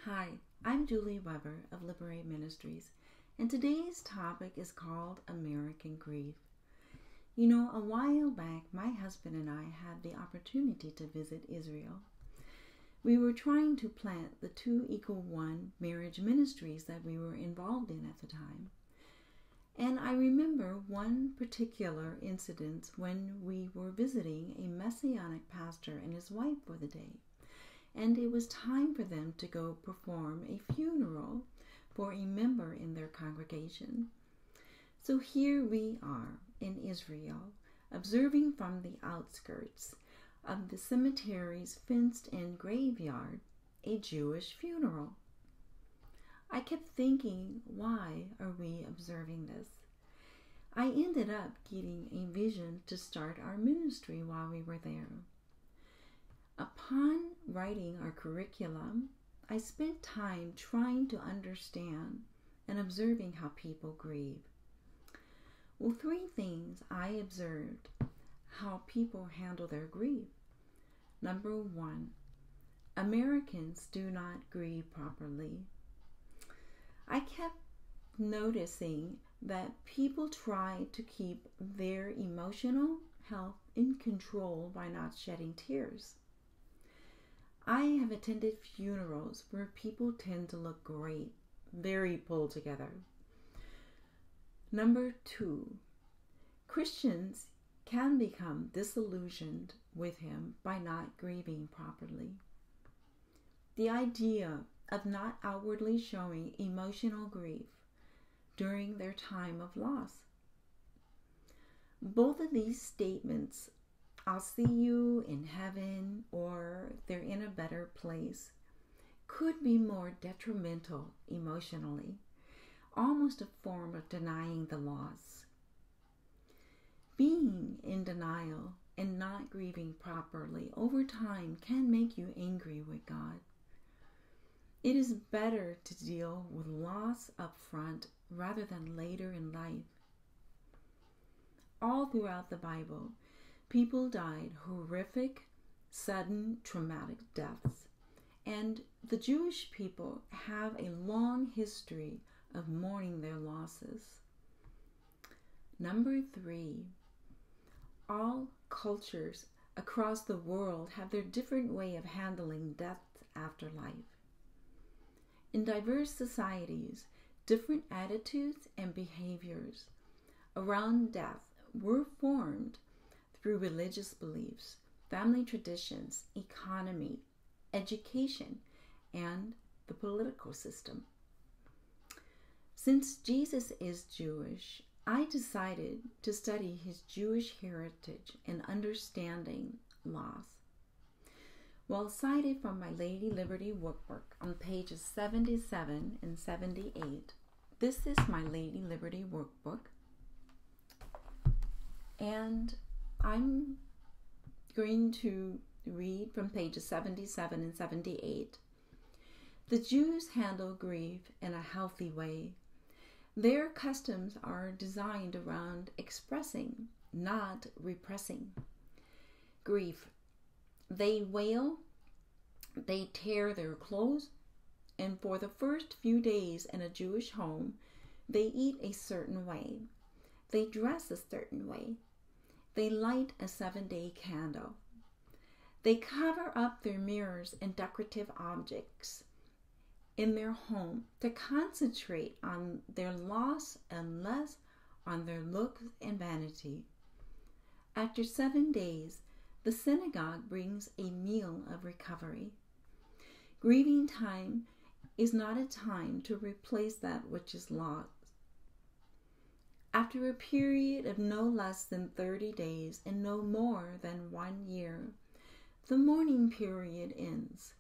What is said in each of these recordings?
Hi, I'm Julie Weber of Liberate Ministries, and today's topic is called American Grief. You know, a while back, my husband and I had the opportunity to visit Israel. We were trying to plant the 2=1 marriage ministries that we were involved in at the time. And I remember one particular incident when we were visiting a Messianic pastor and his wife for the day. And it was time for them to go perform a funeral for a member in their congregation. So here we are in Israel, observing from the outskirts of the cemetery's fenced-in graveyard a Jewish funeral. I kept thinking, why are we observing this? I ended up getting a vision to start our ministry while we were there. Upon writing our curriculum, I spent time trying to understand and observing how people grieve. Well, three things I observed how people handle their grief. Number one, Americans do not grieve properly. I kept noticing that people try to keep their emotional health in control by not shedding tears. I have attended funerals where people tend to look great, very pulled together. Number two, Christians can become disillusioned with him by not grieving properly. The idea of not outwardly showing emotional grief during their time of loss. Both of these statements, I'll see you in heaven, or they're in a better place, could be more detrimental emotionally, almost a form of denying the loss. Being in denial and not grieving properly over time can make you angry with God. It is better to deal with loss up front rather than later in life. All throughout the Bible, people died horrific, sudden, traumatic deaths. And the Jewish people have a long history of mourning their losses. Number three, all cultures across the world have their different way of handling death after life. In diverse societies, different attitudes and behaviors around death were formed through religious beliefs, family traditions, economy, education, and the political system. Since Jesus is Jewish, I decided to study his Jewish heritage and understanding loss. While cited from my Lady Liberty workbook on pages 77 and 78, this is my Lady Liberty workbook, and I'm going to read from pages 77 and 78. The Jews handle grief in a healthy way. Their customs are designed around expressing, not repressing, grief. They wail, they tear their clothes, and for the first few days in a Jewish home, they eat a certain way. They dress a certain way. They light a 7-day candle. They cover up their mirrors and decorative objects in their home to concentrate on their loss and less on their looks and vanity. After 7 days, the synagogue brings a meal of recovery. Grieving time is not a time to replace that which is lost. After a period of no less than 30 days and no more than 1 year, the mourning period ends.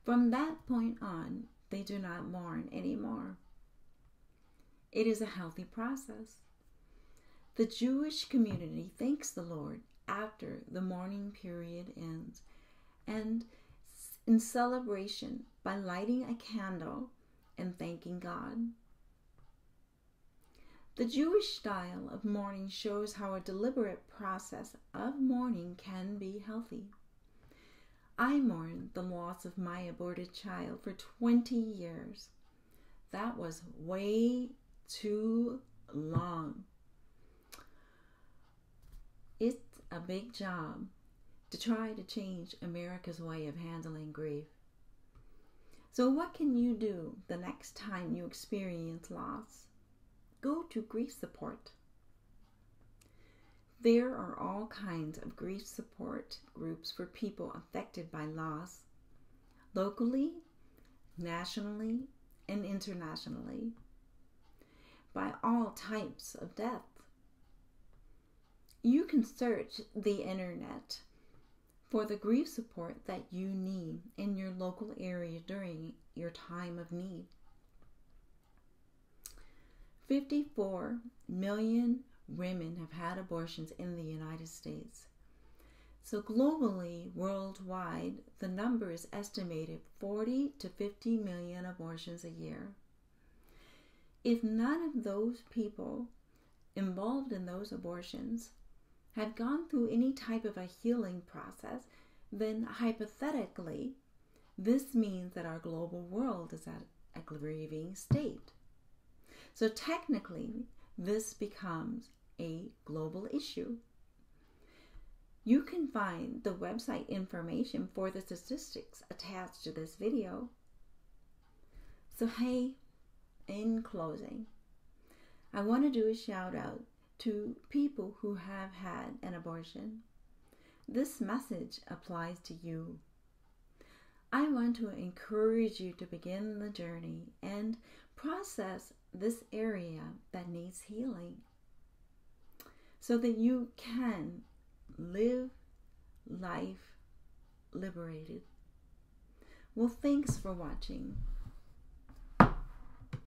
From that point on, they do not mourn anymore. It is a healthy process. The Jewish community thanks the Lord after the mourning period ends, and in celebration by lighting a candle and thanking God. The Jewish style of mourning shows how a deliberate process of mourning can be healthy. I mourned the loss of my aborted child for 20 years. That was way too long. It's a big job to try to change America's way of handling grief. So what can you do the next time you experience loss? Go to grief support. There are all kinds of grief support groups for people affected by loss, locally, nationally, and internationally, by all types of death. You can search the internet for the grief support that you need in your local area during your time of need. 54 million women have had abortions in the United States. So globally, worldwide, the number is estimated 40 to 50 million abortions a year. If none of those people involved in those abortions had gone through any type of a healing process, then hypothetically, this means that our global world is at a grieving state. So technically, this becomes a global issue. You can find the website information for the statistics attached to this video. So hey, in closing, I want to do a shout out to people who have had an abortion. This message applies to you. I want to encourage you to begin the journey and process this area that needs healing so that you can live life liberated. Well, thanks for watching.